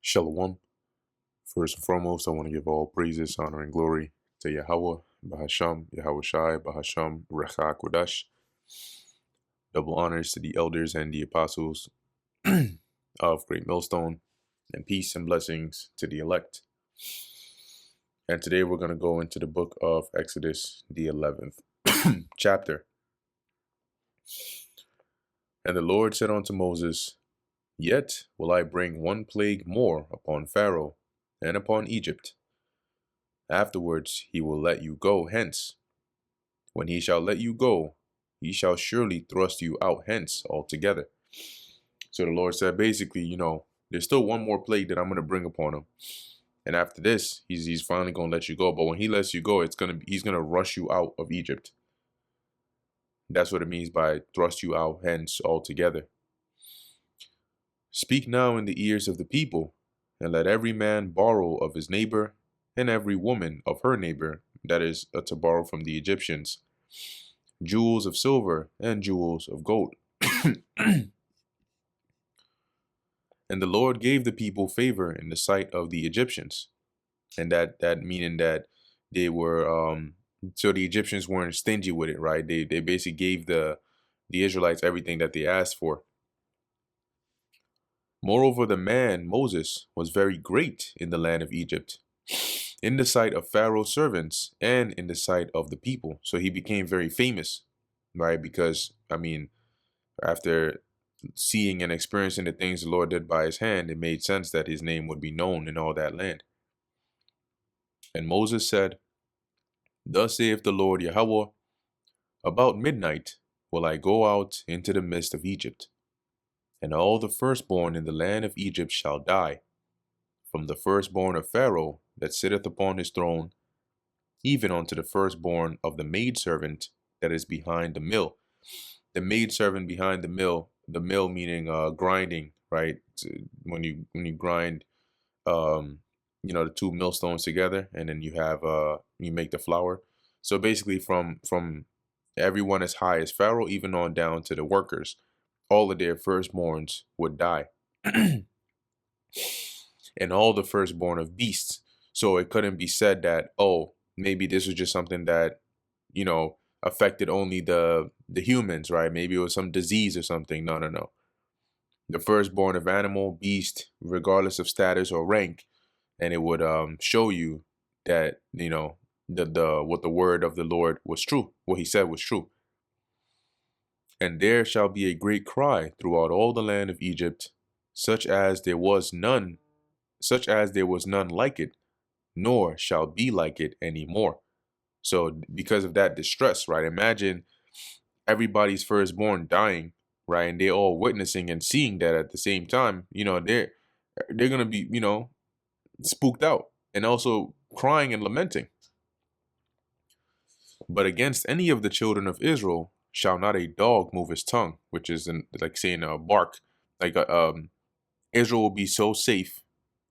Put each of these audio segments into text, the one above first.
Shalom. First and foremost, I want to give all praises, honor, and glory to Yahweh, Bahasham, Yahweh Shai, Bahasham, Recha Kodash. Double honors to the elders and the apostles of Great Millstone, and peace and blessings to the elect. And today we're going to go into the book of Exodus, the 11th chapter. And the Lord said unto Moses, Yet will I bring one plague more upon Pharaoh and upon Egypt. Afterwards he will let you go hence. When he shall let you go, he shall surely thrust you out hence altogether. So the Lord said, basically, there's still one more plague that I'm going to bring upon him. And after this, he's finally going to let you go. But when he lets you go, he's going to rush you out of Egypt. That's what it means by thrust you out hence altogether. Speak now in the ears of the people, and let every man borrow of his neighbor, and every woman of her neighbor, that is, to borrow from the Egyptians, jewels of silver and jewels of gold. And the Lord gave the people favor in the sight of the Egyptians. And that meaning that they were, so the Egyptians weren't stingy with it, right? They basically gave the Israelites everything that they asked for. Moreover, the man, Moses, was very great in the land of Egypt, in the sight of Pharaoh's servants and in the sight of the people. So he became very famous, right? Because, after seeing and experiencing the things the Lord did by his hand, it made sense that his name would be known in all that land. And Moses said, Thus saith the Lord Yahweh, about midnight will I go out into the midst of Egypt, and all the firstborn in the land of Egypt shall die, from the firstborn of Pharaoh that sitteth upon his throne, even unto the firstborn of the maidservant that is behind the mill. The maidservant behind the mill meaning grinding, right? When you grind, the two millstones together, and then you have you make the flour. So basically, from everyone as high as Pharaoh, even on down to the workers, all of their firstborns would die, and all the firstborn of beasts. So it couldn't be said that, oh, maybe this was just something that, affected only the humans, right? Maybe it was some disease or something. No. The firstborn of animal, beast, regardless of status or rank, and it would show you that, the what the word of the Lord was true, what he said was true. And there shall be a great cry throughout all the land of Egypt, such as there was none like it, nor shall be like it any more. So because of that distress, right? Imagine everybody's firstborn dying, right? And they're all witnessing and seeing that at the same time. They're gonna be, spooked out and also crying and lamenting. But against any of the children of Israel shall not a dog move his tongue, which is like saying a bark. Like Israel will be so safe,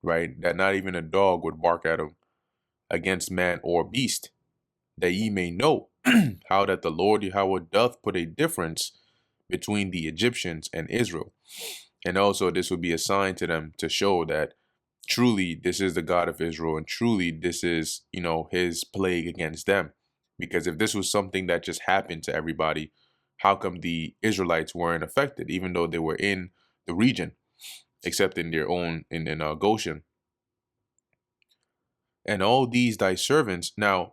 right, that not even a dog would bark at him against man or beast, that ye may know how that the Lord Yahweh doth put a difference between the Egyptians and Israel. And also this will be a sign to them to show that truly this is the God of Israel, and truly this is, his plague against them. Because if this was something that just happened to everybody, how come the Israelites weren't affected, even though they were in the region, except in their own, in Goshen? And all these thy servants. Now,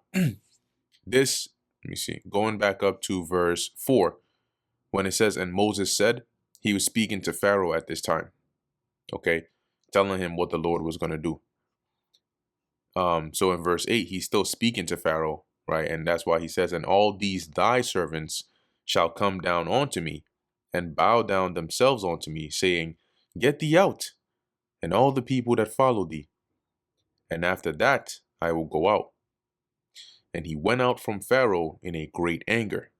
this, let me see, going back up to verse 4, when it says, and Moses said, he was speaking to Pharaoh at this time, okay, telling him what the Lord was going to do. So in verse 8, he's still speaking to Pharaoh, right? And that's why he says, and all these thy servants shall come down unto me, and bow down themselves unto me, saying, Get thee out, and all the people that follow thee. And after that I will go out. And he went out from Pharaoh in a great anger.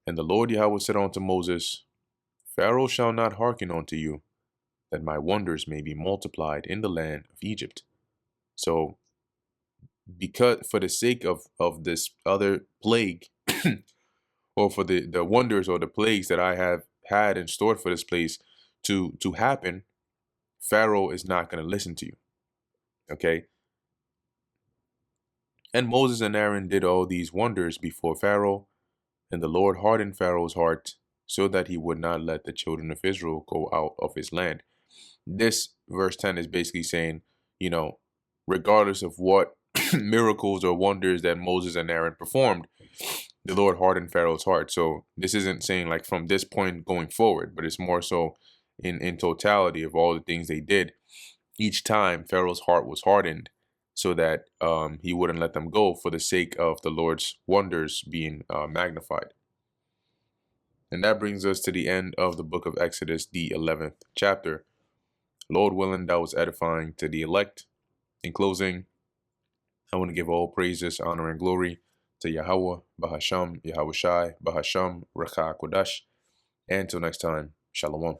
And the Lord Yahweh said unto Moses, Pharaoh shall not hearken unto you, that my wonders may be multiplied in the land of Egypt. So, because for the sake of this other plague, or for the wonders or the plagues that I have had and stored for this place to happen, Pharaoh is not going to listen to you. Okay. And Moses and Aaron did all these wonders before Pharaoh, and the Lord hardened Pharaoh's heart so that he would not let the children of Israel go out of his land. This verse 10 is basically saying, you know, regardless of what miracles or wonders that Moses and Aaron performed, the Lord hardened Pharaoh's heart. So this isn't saying like from this point going forward, but it's more so in totality of all the things they did. Each time Pharaoh's heart was hardened so that he wouldn't let them go for the sake of the Lord's wonders being magnified. And that brings us to the end of the book of Exodus, the 11th chapter. Lord willing, that was edifying to the elect. In closing, I want to give all praises, honor, and glory to Yahweh, Bahasham, Yahweh Shai, Bahasham, Rakha Kodash. And until next time, Shalom.